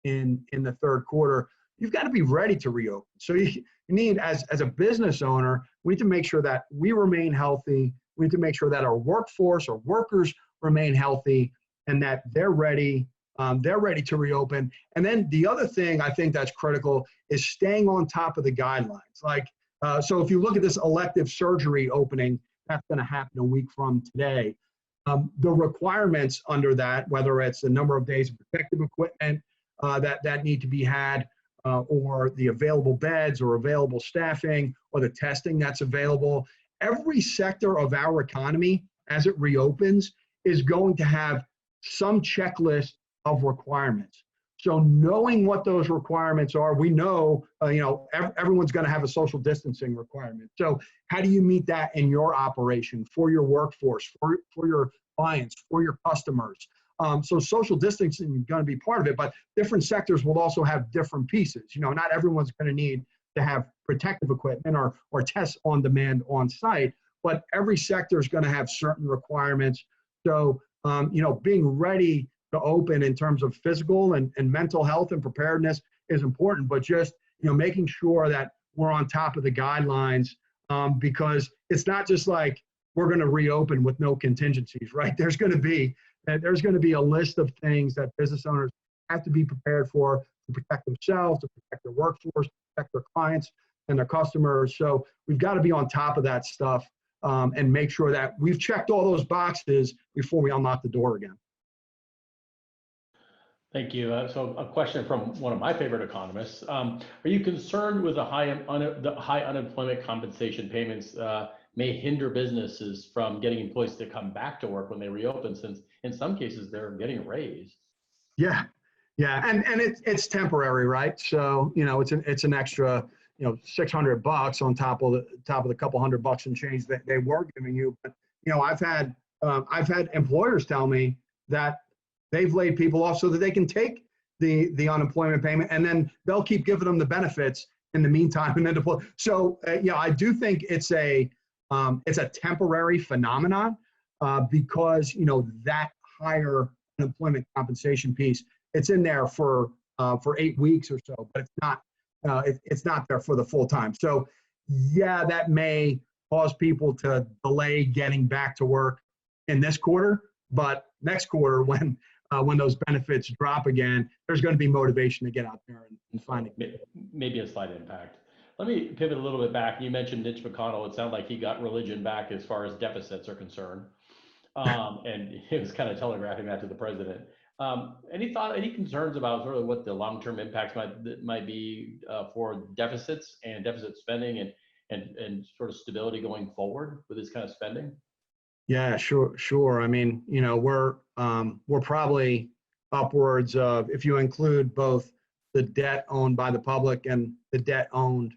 in the third quarter. You've got to be ready to reopen. So you need, as a business owner, we need to make sure that we remain healthy. We need to make sure that our workforce, our workers remain healthy, and that they're ready to reopen. And then the other thing I think that's critical is staying on top of the guidelines. So if you look at this elective surgery opening, that's going to happen a week from today. The requirements under that, whether it's the number of days of protective equipment that need to be had, or the available beds or available staffing or the testing that's available, every sector of our economy as it reopens is going to have some checklist of requirements. So knowing what those requirements are, we know, everyone's going to have a social distancing requirement. So how do you meet that in your operation, for your workforce, for your clients, for your customers? So social distancing is going to be part of it, but different sectors will also have different pieces. Not everyone's going to need to have protective equipment or tests on demand on site, but every sector is going to have certain requirements. So, being ready to open in terms of physical and mental health and preparedness is important, but just, making sure that we're on top of the guidelines, because it's not just like we're going to reopen with no contingencies, right? There's going to be a list of things that business owners have to be prepared for to protect themselves, to protect their workforce, to protect their clients and their customers. So we've got to be on top of that stuff, and make sure that we've checked all those boxes before we unlock the door again. Thank you. So a question from one of my favorite economists. Are you concerned with the high unemployment compensation payments may hinder businesses from getting employees to come back to work when they reopen, since in some cases they're getting raised? Yeah, and it's temporary, right? So it's an extra $600 on top of the couple $100 and change that they were giving you. But I've had employers tell me that they've laid people off so that they can take the unemployment payment, and then they'll keep giving them the benefits in the meantime. And then so I do think it's a temporary phenomenon, because that higher unemployment compensation piece, it's in there for 8 weeks or so, but it's not there for the full time. So yeah, that may cause people to delay getting back to work in this quarter, but next quarter, when those benefits drop again, there's going to be motivation to get out there and find it. Maybe a slight impact. Let me pivot a little bit back. You mentioned Mitch McConnell. It sounded like he got religion back as far as deficits are concerned. And he was kind of telegraphing that to the president. Any concerns about sort of what the long-term impacts might be for deficits and deficit spending and sort of stability going forward with this kind of spending? Yeah, sure. I mean, we're probably upwards of, if you include both the debt owned by the public and the debt owned,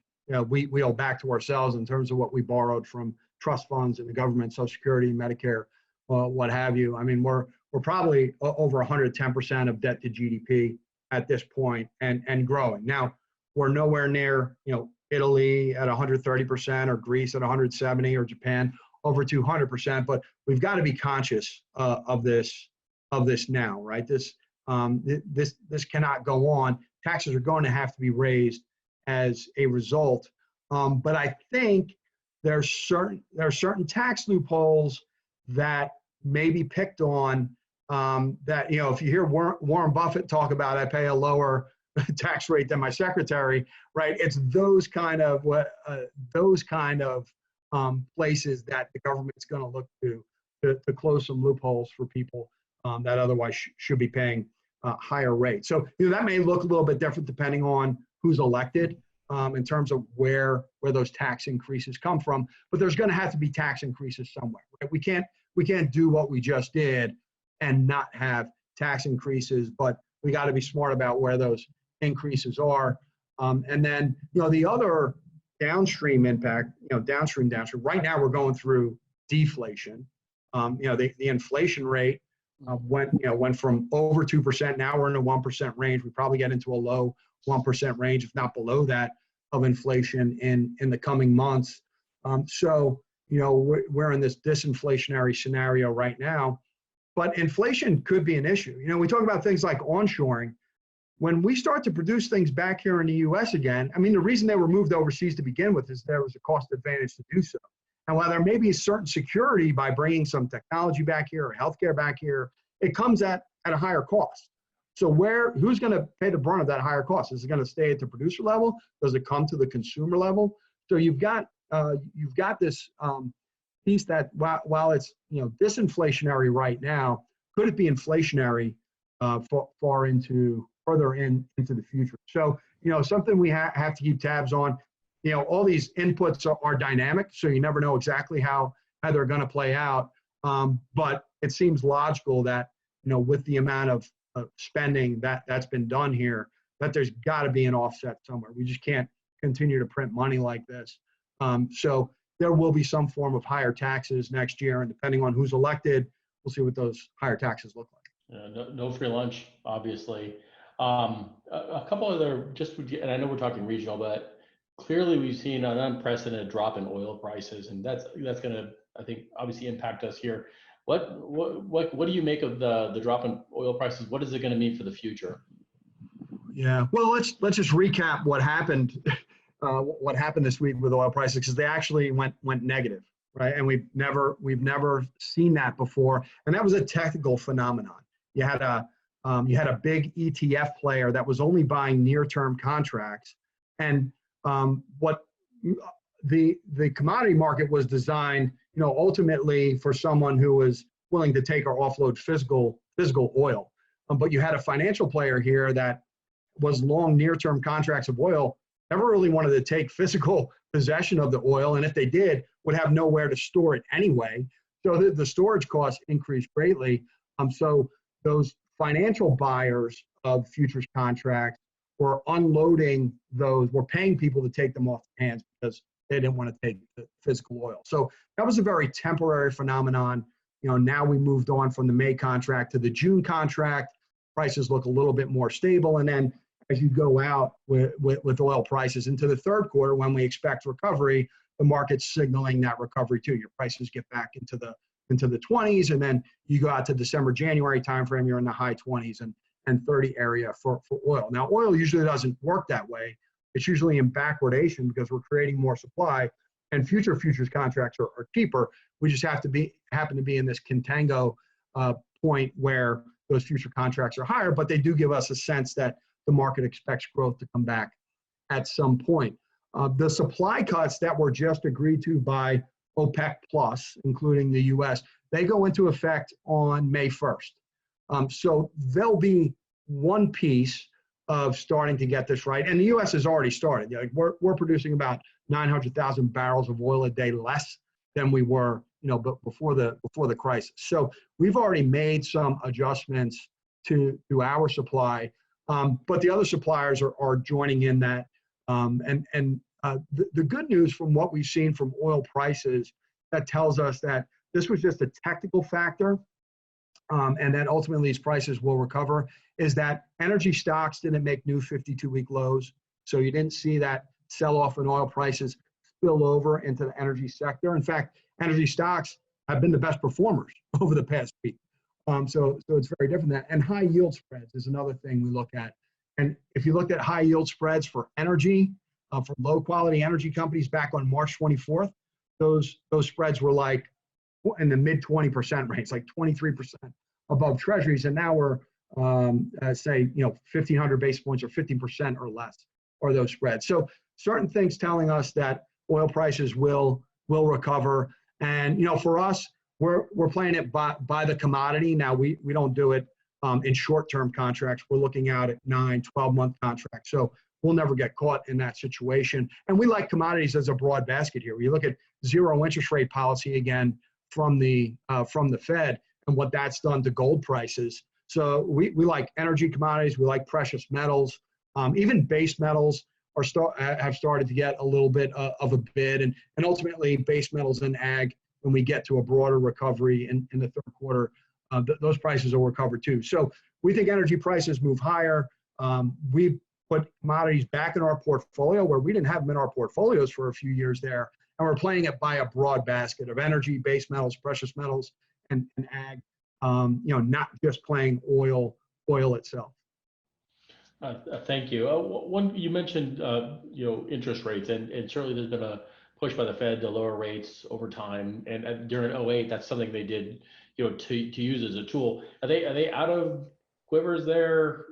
we owe back to ourselves in terms of what we borrowed from trust funds and the government, Social Security, Medicare, what have you. I mean, we're probably over 110% of debt to GDP at this point, and growing. Now, we're nowhere near, Italy at 130%, or Greece at 170%, or Japan over 200%. But we've got to be conscious of this now, right? This cannot go on. Taxes are going to have to be raised as a result. But I think there are certain tax loopholes that maybe picked on that, if you hear Warren Buffett talk about, I pay a lower tax rate than my secretary, right? It's those kind of places that the government's going to look to close some loopholes for people that otherwise should be paying higher rates. So that may look a little bit different depending on who's elected in terms of where those tax increases come from. But there's going to have to be tax increases somewhere, right? We can't do what we just did and not have tax increases, but we got to be smart about where those increases are. And then, the other downstream impact, downstream. Right now we're going through deflation. The inflation rate went from over 2%. Now we're in a 1% range. We probably get into a low 1% range, if not below that, of inflation in the coming months. So we're in this disinflationary scenario right now. But inflation could be an issue. We talk about things like onshoring. When we start to produce things back here in the U.S. again, I mean, the reason they were moved overseas to begin with is there was a cost advantage to do so. And while there may be a certain security by bringing some technology back here or healthcare back here, it comes at a higher cost. So who's going to pay the brunt of that higher cost? Is it going to stay at the producer level? Does it come to the consumer level? So you've got this piece that while it's disinflationary right now, could it be inflationary further into the future? So something we have to keep tabs on. All these inputs are dynamic, so you never know exactly how they're going to play out. But it seems logical that with the amount of spending that's been done here, that there's got to be an offset somewhere. We just can't continue to print money like this. So there will be some form of higher taxes next year, and depending on who's elected, we'll see what those higher taxes look like. No free lunch, obviously. A couple other, and I know we're talking regional, but clearly we've seen an unprecedented drop in oil prices, and that's going to, I think, obviously impact us here. What do you make of the drop in oil prices? What is it going to mean for the future? Yeah, well, let's just recap what happened this week with oil prices, because they actually went negative, right? And we've never seen that before, and that was a technical phenomenon. You had a big ETF player that was only buying near-term contracts, and what the commodity market was designed, ultimately for someone who was willing to take or offload physical oil. But you had a financial player here that was long near-term contracts of oil, never really wanted to take physical possession of the oil, and if they did, would have nowhere to store it anyway. So the storage costs increased greatly. So those financial buyers of futures contracts were unloading those, were paying people to take them off their hands because they didn't want to take the physical oil. So that was a very temporary phenomenon. Now we moved on from the May contract to the June contract. Prices look a little bit more stable. And then as you go out with oil prices into the third quarter, when we expect recovery, the market's signaling that recovery too. Your prices get back into the 20s, and then you go out to December, January timeframe, you're in the high 20s and 30 area for oil. Now, oil usually doesn't work that way. It's usually in backwardation because we're creating more supply, and futures contracts are cheaper. We just happen to be in this contango point where those future contracts are higher, but they do give us a sense that the market expects growth to come back at some point. The supply cuts that were just agreed to by OPEC Plus, including the U.S., they go into effect on May 1st. So there'll be one piece of starting to get this right, and the U.S. has already started. We're producing about 900,000 barrels of oil a day less than we were, before the crisis. So we've already made some adjustments to our supply, but the other suppliers are joining in that. The good news from what we've seen from oil prices that tells us that this was just a technical factor, and that ultimately these prices will recover, is that energy stocks didn't make new 52-week lows. So you didn't see that sell-off in oil prices spill over into the energy sector. In fact, energy stocks have been the best performers over the past week. So it's very different than that. And high yield spreads is another thing we look at. And if you looked at high yield spreads for energy, for low quality energy companies back on March 24th, those spreads were like in the mid 20% range, like 23% above treasuries. And now we're, say, 1,500 basis points or 50% or less are those spreads. So certain things telling us that oil prices will recover. And, for us, we're playing it by the commodity. Now, we don't do it in short-term contracts. We're looking out at 9, 12-month contracts. So we'll never get caught in that situation. And we like commodities as a broad basket here. You look at zero interest rate policy again from the Fed and what that's done to gold prices. So we like energy commodities. We like precious metals. Even base metals have started to get a little bit of a bid. And ultimately, base metals and ag, when we get to a broader recovery in the third quarter, those prices will recover too. So we think energy prices move higher. We put commodities back in our portfolio where we didn't have them in our portfolios for a few years there. And we're playing it by a broad basket of energy, base metals, precious metals, and ag, not just playing oil itself. Thank you. One, you mentioned, interest rates, and certainly there's been a push by the Fed to lower rates over time. And during 08, that's something they did, to use as a tool. Are they out of quivers there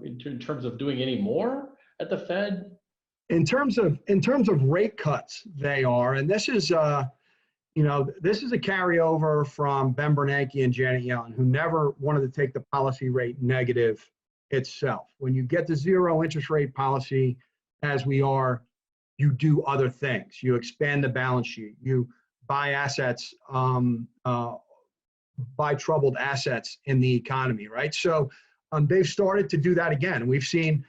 in terms of doing any more at the Fed? In terms of rate cuts, they are, and this is this is a carryover from Ben Bernanke and Janet Yellen, who never wanted to take the policy rate negative itself. When you get to zero interest rate policy, as we are, you do other things. You expand the balance sheet. You buy assets, buy troubled assets in the economy, right? So they've started to do that again. We've seen,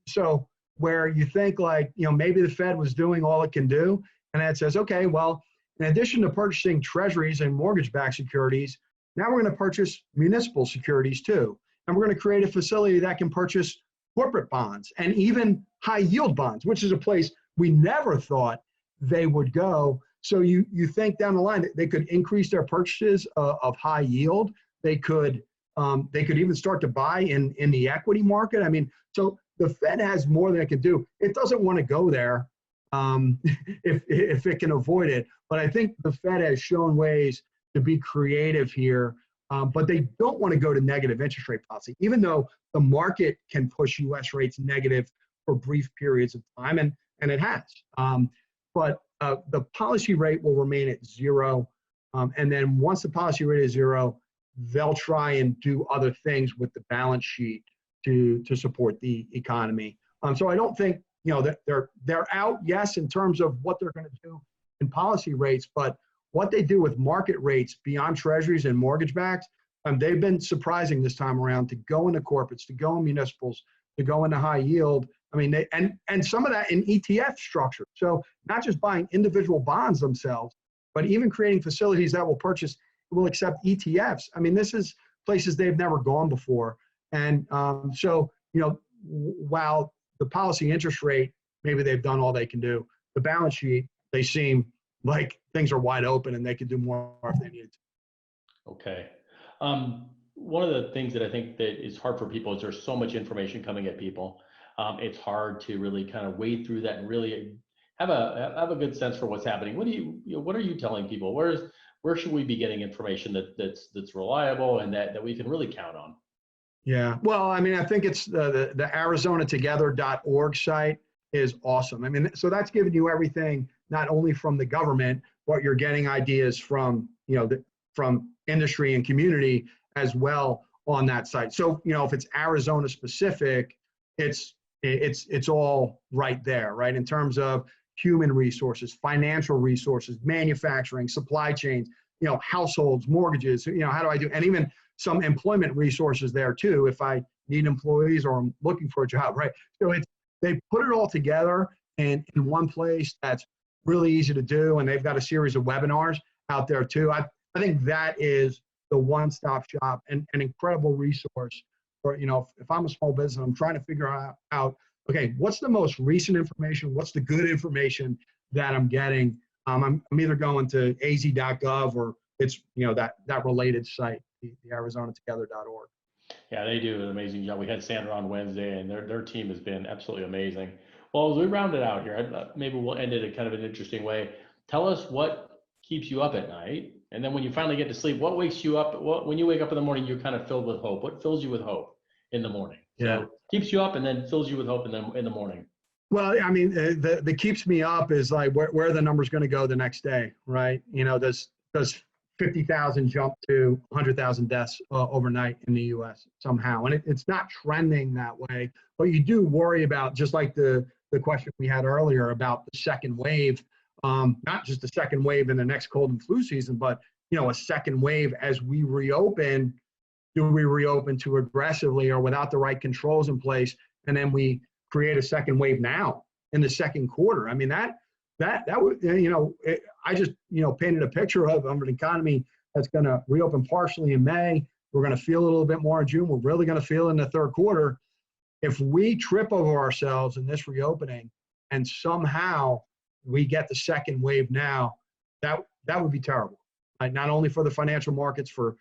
so where you think like, maybe the Fed was doing all it can do, and it says, okay, well, in addition to purchasing treasuries and mortgage-backed securities, now we're going to purchase municipal securities too. And we're going to create a facility that can purchase corporate bonds and even high yield bonds, which is a place we never thought they would go. So you think down the line that they could increase their purchases of high yield. They could even start to buy in the equity market. I mean, so the Fed has more than it can do. It doesn't want to go there if it can avoid it. But I think the Fed has shown ways to be creative here. But they don't want to go to negative interest rate policy, even though the market can push U.S. rates negative for brief periods of time, and it has. But the policy rate will remain at zero. And then once the policy rate is zero, they'll try and do other things with the balance sheet to support the economy. So I don't think that they're out, yes, in terms of what they're going to do in policy rates, but what they do with market rates beyond treasuries and mortgage backs, they've been surprising this time around to go into corporates, to go in municipals, to go into high yield. I mean, and some of that in ETF structure. So not just buying individual bonds themselves, but even creating facilities that will accept ETFs. I mean, this is places they've never gone before. And so, while the policy interest rate, maybe they've done all they can do, the balance sheet, they seem like things are wide open and they could do more if they needed to. Okay. One of the things that I think that is hard for people is there's so much information coming at people. It's hard to really kind of wade through that and really have a good sense for what's happening. What are you telling people? Where should we be getting information that's reliable and that we can really count on? Yeah, well, I mean, I think it's the ArizonaTogether.org site is awesome. I mean, so that's giving you everything, not only from the government, but you're getting ideas from, from industry and community as well on that site. So, if it's Arizona specific, it's all right there, right? In terms of human resources, financial resources, manufacturing, supply chains, households, mortgages, how do I do, and even some employment resources there too, if I need employees or I'm looking for a job, right? So they put it all together in one place that's really easy to do, and they've got a series of webinars out there too. I think that is the one-stop shop and an incredible resource for, if I'm a small business, I'm trying to figure out, okay, what's the most recent information? What's the good information that I'm getting? I'm either going to az.gov or it's, that related site, the ArizonaTogether.org. Yeah, they do an amazing job. We had Sandra on Wednesday, and their team has been absolutely amazing. Well, as we round it out here, maybe we'll end it in kind of an interesting way. Tell us what keeps you up at night? And then when you finally get to sleep, what wakes you up? When you wake up in the morning, you're kind of filled with hope. What fills you with hope in the morning? Yeah. So keeps you up and then fills you with hope in the morning. Well, I mean, the keeps me up is like where are the numbers going to go the next day, right? You know, does 50,000 jump to 100,000 deaths overnight in the U.S. somehow? And it's not trending that way, but you do worry about, just like the question we had earlier about the second wave, not just the second wave in the next cold and flu season, but, you know, a second wave as we reopen. Do we reopen too aggressively or without the right controls in place? And then we create a second wave now in the second quarter. I mean, that would, you know, I just, you know, painted a picture of an economy that's going to reopen partially in May. We're going to feel a little bit more in June. We're really going to feel in the third quarter. If we trip over ourselves in this reopening and somehow we get the second wave now, that would be terrible. Right? Not only for the financial markets, for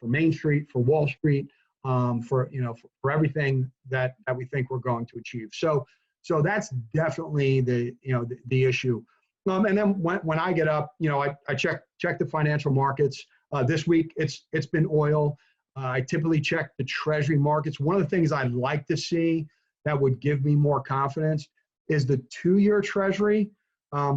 Main Street, for Wall Street, for, you know, for everything that we think we're going to achieve. So that's definitely the issue. And then when I get up, you know, I check the financial markets. This week it's been oil. I typically check the treasury markets. One of the things I'd like to see that would give me more confidence is the 2-year treasury,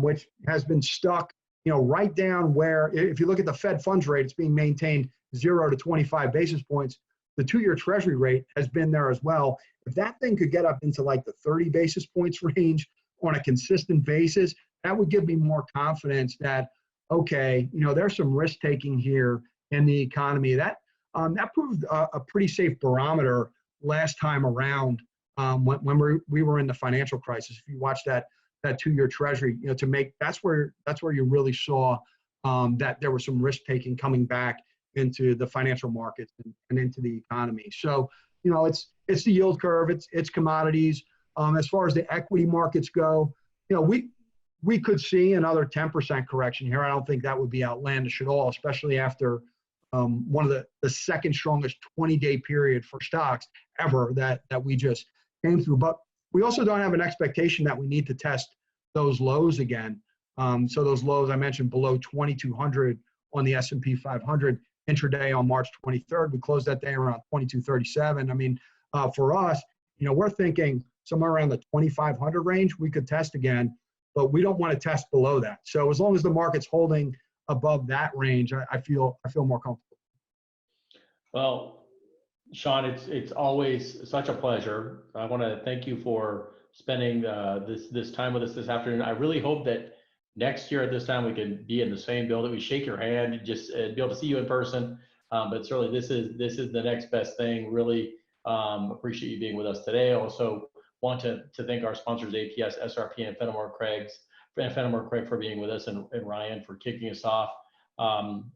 which has been stuck, you know, right down where, if you look at the Fed funds rate, it's being maintained 0 to 25 basis points. The 2-year treasury rate has been there as well. If that thing could get up into like the 30 basis points range on a consistent basis, that would give me more confidence that, okay, you know, there's some risk taking here in the economy. That proved a pretty safe barometer last time around when we were in the financial crisis. If you watch that 2-year treasury, you know, that's where you really saw that there was some risk taking coming back into the financial markets and into the economy. So, you know, it's the yield curve, it's commodities. As far as the equity markets go, you know, we could see another 10% correction here. I don't think that would be outlandish at all, especially after one of the second strongest 20-day period for stocks ever that we just came through. But we also don't have an expectation that we need to test those lows again. So those lows I mentioned below 2,200 on the S&P 500 intraday on March 23rd. We closed that day around 2237. I mean, for us, you know, we're thinking somewhere around the 2,500 range we could test again, but we don't want to test below that. So as long as the market's holding above that range, I feel more comfortable. Well, Sean, it's always such a pleasure. I want to thank you for spending this time with us this afternoon. I really hope that next year at this time we can be in the same building. We shake your hand, just be able to see you in person. But certainly this is the next best thing. Really appreciate you being with us today. Also want to thank our sponsors, APS, SRP, and Fennemore Craig for being with us, and Ryan for kicking us off.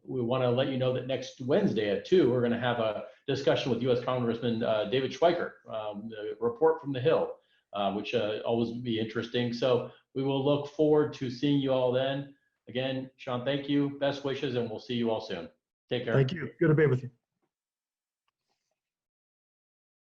We want to let you know that next Wednesday at 2, we're going to have a discussion with U.S. Congressman David Schweiker, the report from the Hill, which always be interesting. So we will look forward to seeing you all then. Again, Sean, thank you. Best wishes, and we'll see you all soon. Take care. Thank you. Good to be with you.